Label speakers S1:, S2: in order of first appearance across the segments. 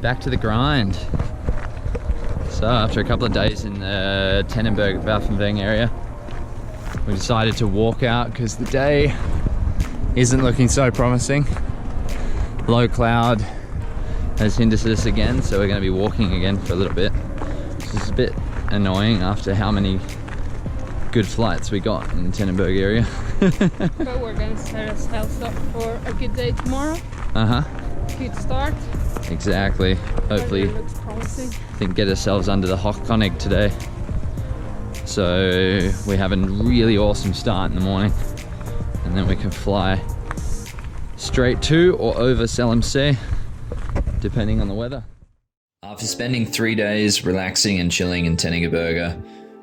S1: Back to the grind. So after a couple of days in the Tennengebirge, Werfenweng area, we decided to walk out because the day isn't looking so promising. Low cloud has hindered us again, so we're going to be walking again for a little bit. This is a bit annoying after how many good flights we got in the Tennengebirge area.
S2: But we're going to set ourselves up for a good day tomorrow. Good start.
S1: Exactly. Hopefully,
S2: looks promising.
S1: I think get ourselves under the Hochkönig today. So we have a really awesome start in the morning, and then we can fly straight to or over Zell, depending on the weather. After spending 3 days relaxing and chilling in Tennengebirge,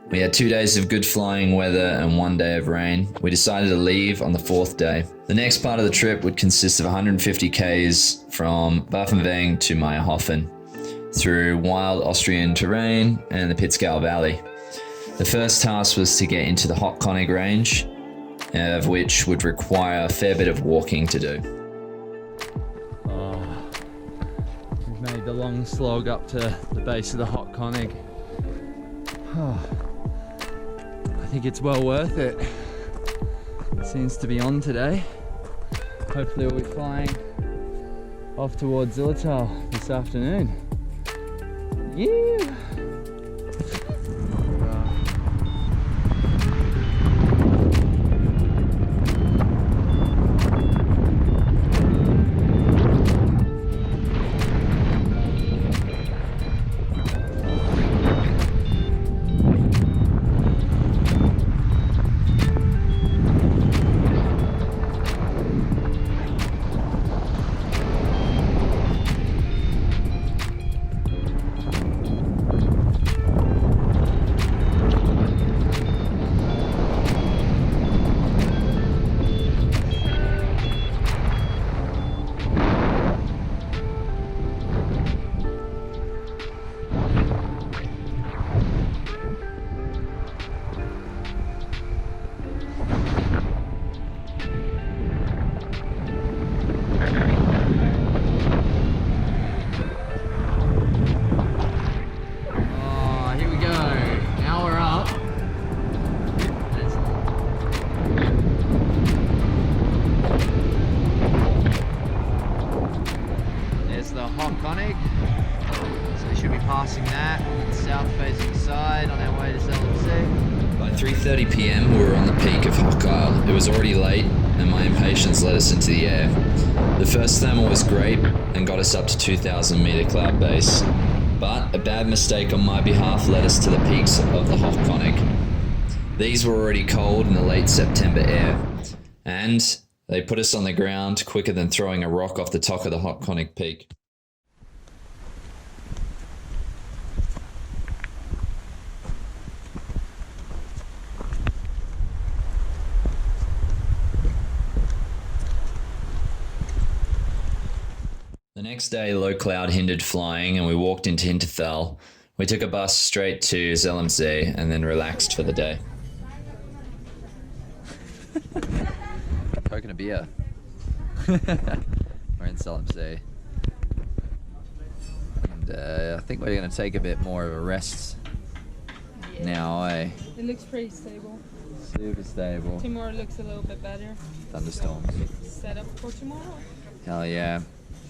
S1: we had 2 days of good flying weather and 1 day of rain. We decided to leave on the 4th day. The next part of the trip would consist of 150 k's from Werfenweng to Meyerhofen, through wild Austrian terrain and the Pitzgau Valley. The first task was to get into the Hochkönig range, of which would require a fair bit of walking to do. We've made the long slog up to the base of the Hochkönig. I think it's well worth it. It seems to be on today. Hopefully we'll be flying off towards Zillertal this afternoon. Yeah! Hochkönig, so we should be passing that on the south-facing side on our way to Zell. By 3:30 p.m. we were on the peak of Hochkönig. It was already late, and my impatience led us into the air. The first thermal was great and got us up to 2,000 meter cloud base, but a bad mistake on my behalf led us to the peaks of the Hochkönig. These were already cold in the late September air, and they put us on the ground quicker than throwing a rock off the top of the Hochkönig peak. The next day, low cloud hindered flying, and we walked into Hinterthal. We took a bus straight to Zell and then relaxed for the day. Coke and a beer. We're in Zell and I think we're going to take a bit more of a rest now, eh?
S2: It looks pretty stable.
S1: Super stable.
S2: Tomorrow looks a little bit better.
S1: Thunderstorms.
S2: Set up for tomorrow.
S1: Hell yeah.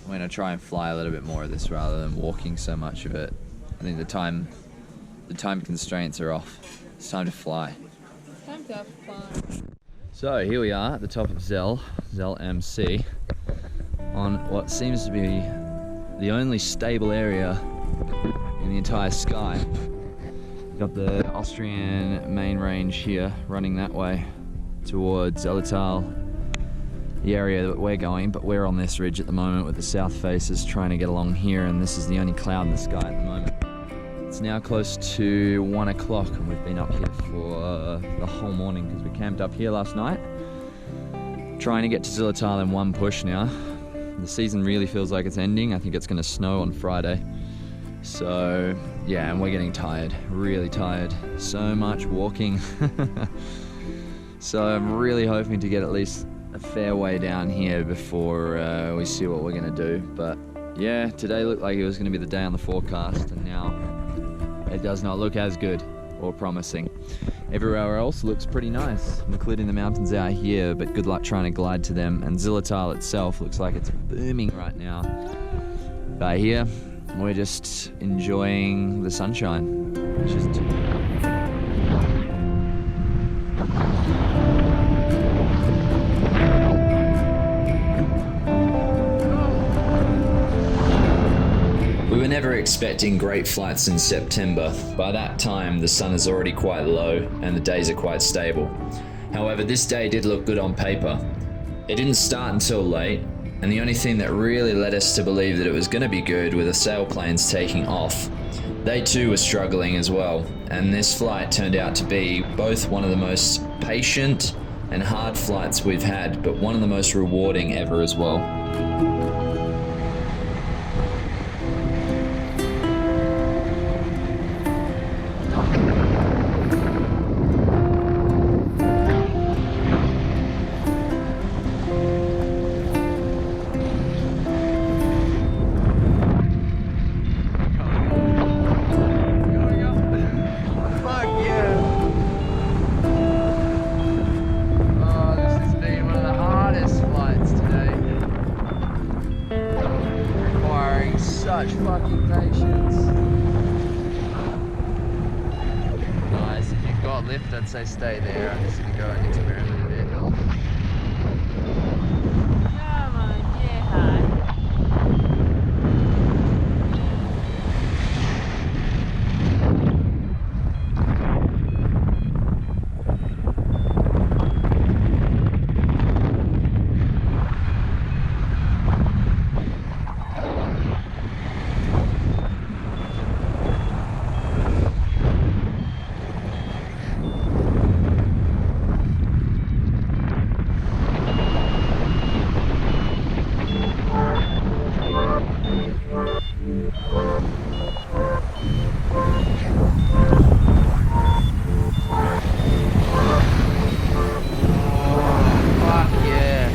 S1: I'm going to try and fly a little bit more of this rather than walking so much of it. I think the time constraints are off. It's time to fly.
S2: It's time to have fun.
S1: So here we are at the top of Zell MC, on what seems to be the only stable area in the entire sky. Got the Austrian main range here running that way towards Zillertal, the area that we're going, but we're on this ridge at the moment with the south faces trying to get along here, and this is the only cloud in the sky at the moment. It's now close to 1 o'clock and we've been up here for the whole morning because we camped up here last night. Trying to get to Zillertal in one push now. The season really feels like it's ending. I think it's going to snow on Friday. So yeah, and we're getting tired, really tired. So much walking. So I'm really hoping to get at least a fair way down here before we see what we're going to do. But Yeah, today looked like it was going to be the day on the forecast, and now it does not look as good or promising. Everywhere else looks pretty nice, including the mountains out here, but good luck trying to glide to them. And Zillertal itself looks like it's booming right now. But here, we're just enjoying the sunshine. It's just... We were never expecting great flights in September. By that time, the sun is already quite low and the days are quite stable. However, this day did look good on paper. It didn't start until late, and the only thing that really led us to believe that it was going to be good were the sailplanes taking off. They too were struggling as well, and this flight turned out to be both one of the most patient and hard flights we've had, but one of the most rewarding ever as well. Such fucking patience. Nice, if you've got lift, I'd say stay there. I'm just gonna go and experiment a bit.
S2: Come on, yeah.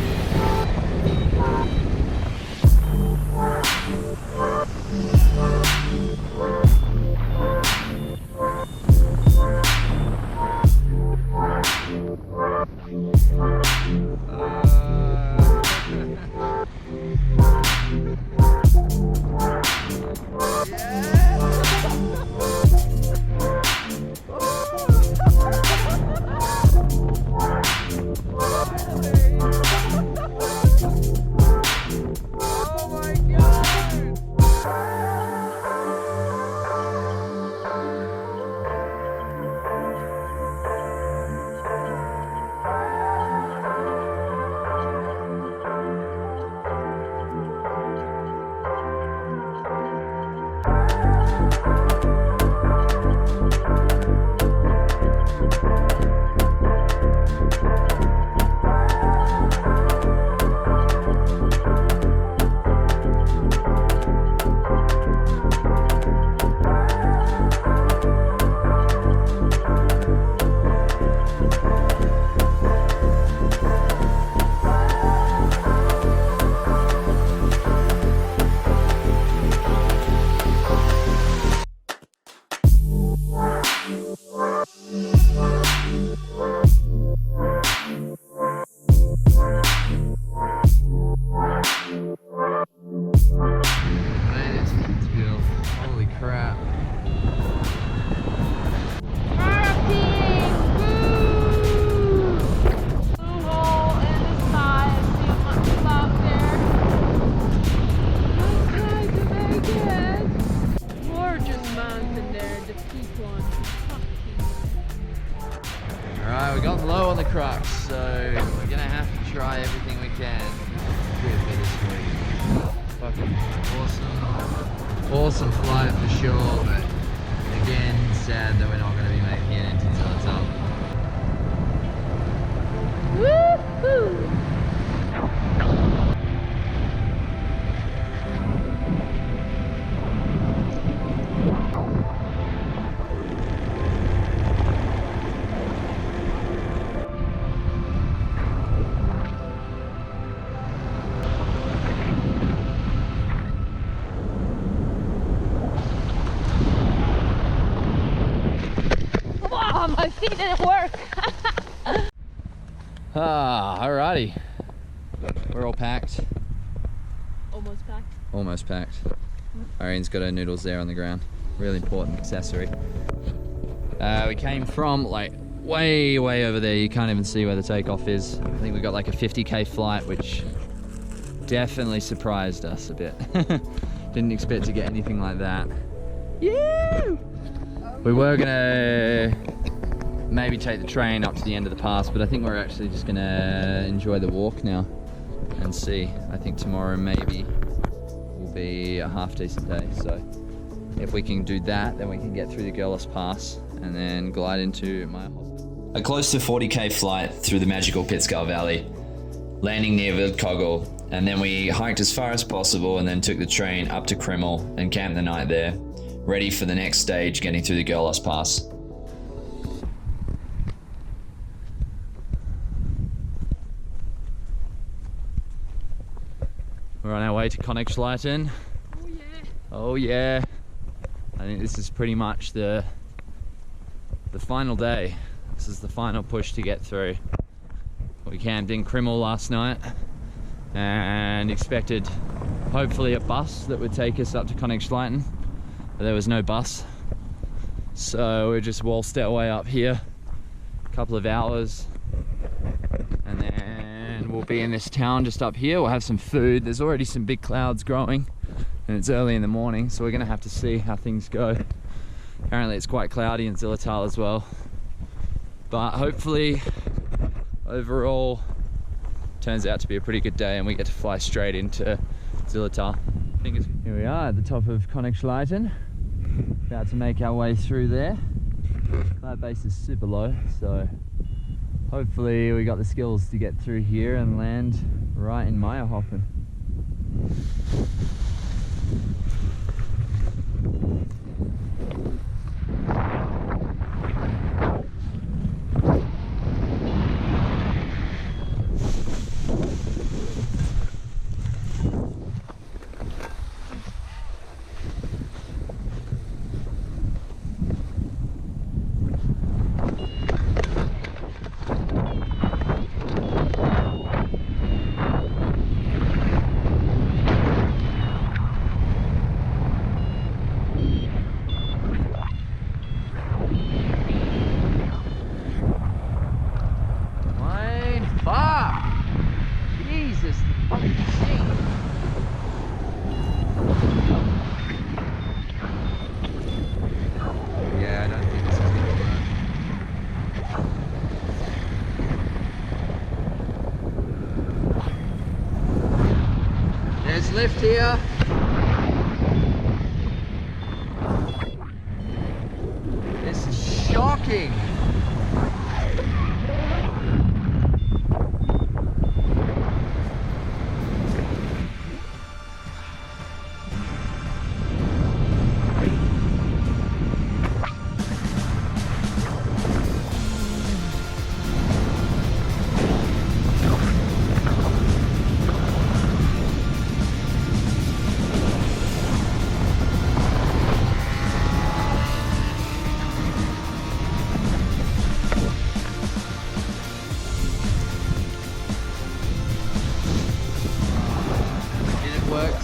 S1: Alright, we got low on the crux, so we're gonna have to try everything we can. Fucking awesome flight for sure, but again, sad that we're not gonna be making it into Zillertal.
S2: Woohoo! it didn't work.
S1: Alrighty. We're all packed.
S2: Almost packed.
S1: Almost packed. Irene's got her noodles there on the ground. Really important accessory. We came from like way over there. You can't even see where the takeoff is. I think we got like a 50k flight, which definitely surprised us a bit. Didn't expect to get anything like that. Yeah! We were gonna maybe take the train up to the end of the pass, but I think we're actually just gonna enjoy the walk now and see. I think tomorrow maybe will be a half decent day, so if we can do that, then we can get through the Gerlos Pass and then glide into my hospital.
S3: A close to 40k flight through the magical Pittskull Valley, landing near Wildkogel, and then we hiked as far as possible and then took the train up to Krimml and camped the night there, ready for the next stage, getting through the Gerlos Pass.
S1: We're on our way to Königsleiten.
S2: Oh yeah.
S1: Oh yeah. I think this is pretty much the final day. This is the final push to get through. We camped in Krimml last night and expected hopefully a bus that would take us up to Königsleiten, but there was no bus. So we just waltzed our way up here, a couple of hours, and then we'll be in this town just up here. We'll have some food. There's already some big clouds growing and it's early in the morning, so we're gonna have to see how things go. Apparently it's quite cloudy in Zillertal as well, but hopefully overall turns out to be a pretty good day and we get to fly straight into Zillertal. Here we are at the top of Königsleiten, about to make our way through there. Cloud base is super low, so hopefully we got the skills to get through here and land right in Meyerhofen. Lift here. This is shocking.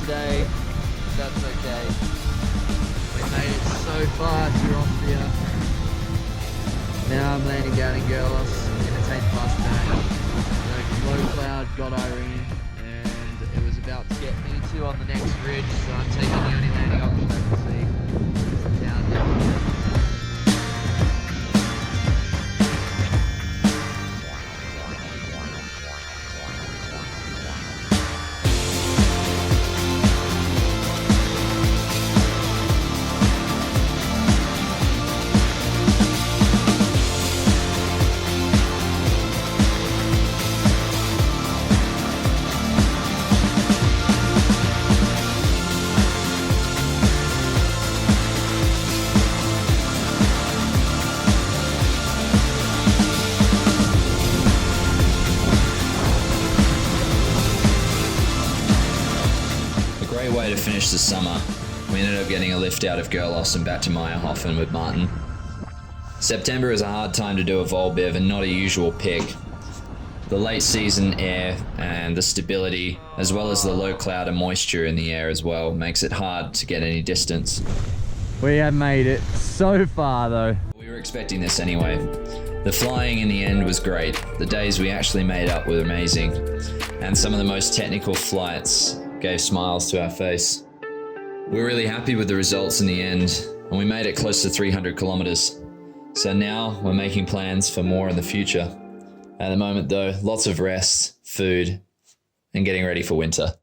S1: Today, that's okay. We made it so far through Austria. Now I'm landing down in Gerlos. I'm going to take the bus back. Low cloud got Irene, and it was about to get me to on the next ridge, so I'm taking the only landing option I can see. Down there.
S3: Way to finish the summer. We ended up getting a lift out of Gerlos and back to Meyerhofen with Martin. September is a hard time to do a Volbiv and not a usual pick. The late season air and the stability, as well as the low cloud and moisture in the air as well, makes it hard to get any distance.
S1: We have made it so far though.
S3: We were expecting this anyway. The flying in the end was great. The days we actually made up were amazing. And some of the most technical flights gave smiles to our face. We're really happy with the results in the end, and we made it close to 300 kilometers. So now we're making plans for more in the future. At the moment though, lots of rest, food, and getting ready for winter.